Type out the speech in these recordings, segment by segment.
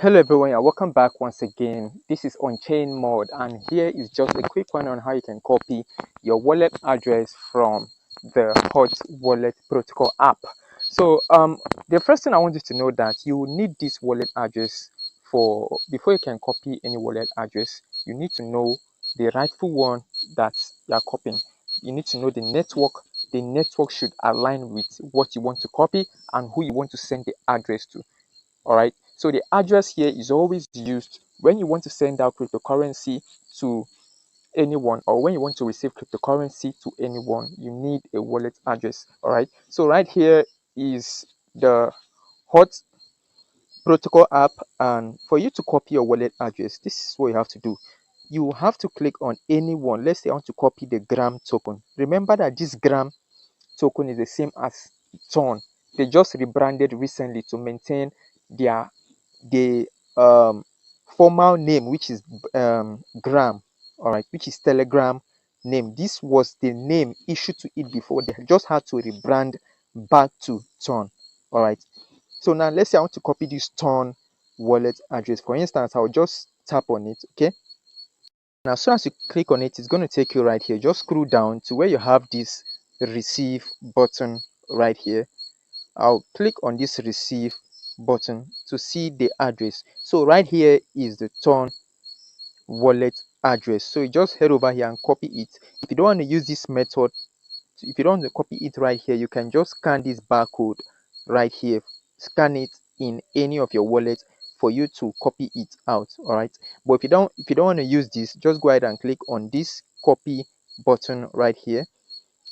Hello everyone and welcome back once again. This is on-chain mode and here is just a quick one on how you can copy your wallet address from the HotWallet protocol app. So the first thing I want you to know that you need this wallet address before you can copy any wallet address. You need to know the rightful one that you are copying. You need to know the network. The network should align with what you want to copy and who you want to send the address to. All right, so the address here is always used when you want to send out cryptocurrency to anyone, or when you want to receive cryptocurrency to anyone. You need a wallet address. All right, so right here is the hot protocol app, and for you to copy your wallet address, this is what you have to do. You have to click on anyone. Let's say I want to copy the gram token. Remember that this gram token is the same as ton. They just rebranded recently to maintain their the formal name, which is gram, all right, which is telegram name. This was the name issued to it before. They just had to rebrand back to ton. All right, so now let's say I want to copy this ton wallet address. For instance, I'll just tap on it. Okay, now as soon as you click on it, it's going to take you right here. Just scroll down to where you have this receive button right here. I'll click on this receive button to see the address. So right here is the ton wallet address. So you just head over here and copy it. If you don't want to use this method, if you don't want to copy it right here, you can just scan this barcode right here. Scan it in any of your wallets for you to copy it out. All right, but if you don't want to use this, just go ahead and click on this copy button right here,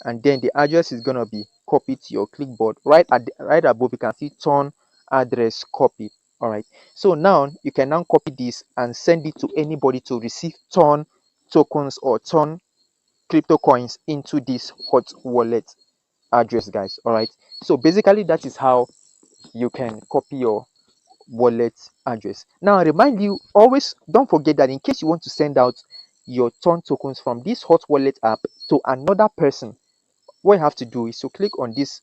and then the address is going to be copied to your clipboard. Right above, you can see ton address copied. All right, so now you can now copy this and send it to anybody to receive ton tokens or ton crypto coins into this hot wallet address, guys. All right, so basically that is how you can copy your wallet address. Now I remind you, always don't forget that in case you want to send out your ton tokens from this hot wallet app to another person, what you have to do is to click on this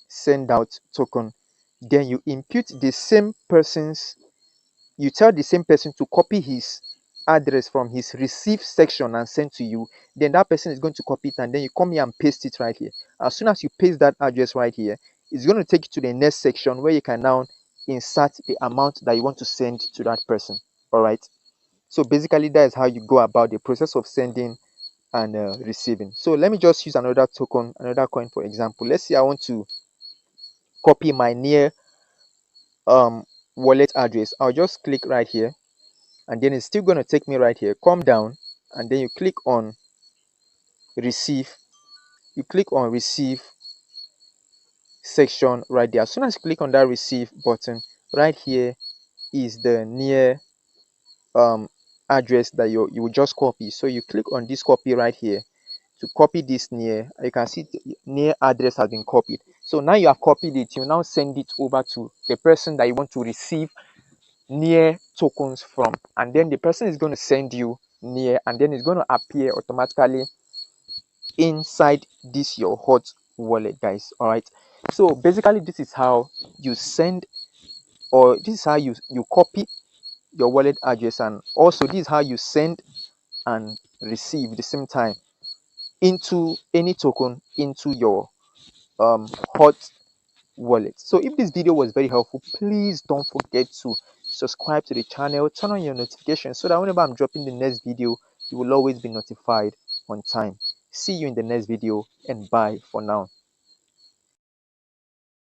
send out token, then you impute the same person's, you tell the same person to copy his address from his receive section and send to you. Then that person is going to copy it, and then you come here and paste it right here. As soon as you paste that address right here, it's going to take you to the next section where you can now insert the amount that you want to send to that person. All right, so basically that is how you go about the process of sending and receiving. So let me just use another token, another coin, for example. Let's say I want to copy my near wallet address. I'll just click right here, and then it's still going to take me right here. Come down, and then you click on receive. You click on receive section right there. As soon as you click on that receive button right here is the near address that you will just copy. So you click on this copy right here to copy this near. You can see the near address has been copied. So now you have copied it, you now send it over to the person that you want to receive near tokens from, and then the person is going to send you near, and then it's going to appear automatically inside this your hot wallet, guys. All right, so basically this is how you send, or this is how you copy your wallet address, and also this is how you send and receive at the same time into any token into your hot wallet. So if this video was very helpful, please don't forget to subscribe to the channel, turn on your notifications so that whenever I'm dropping the next video, you will always be notified on time. See you in the next video, and bye for now.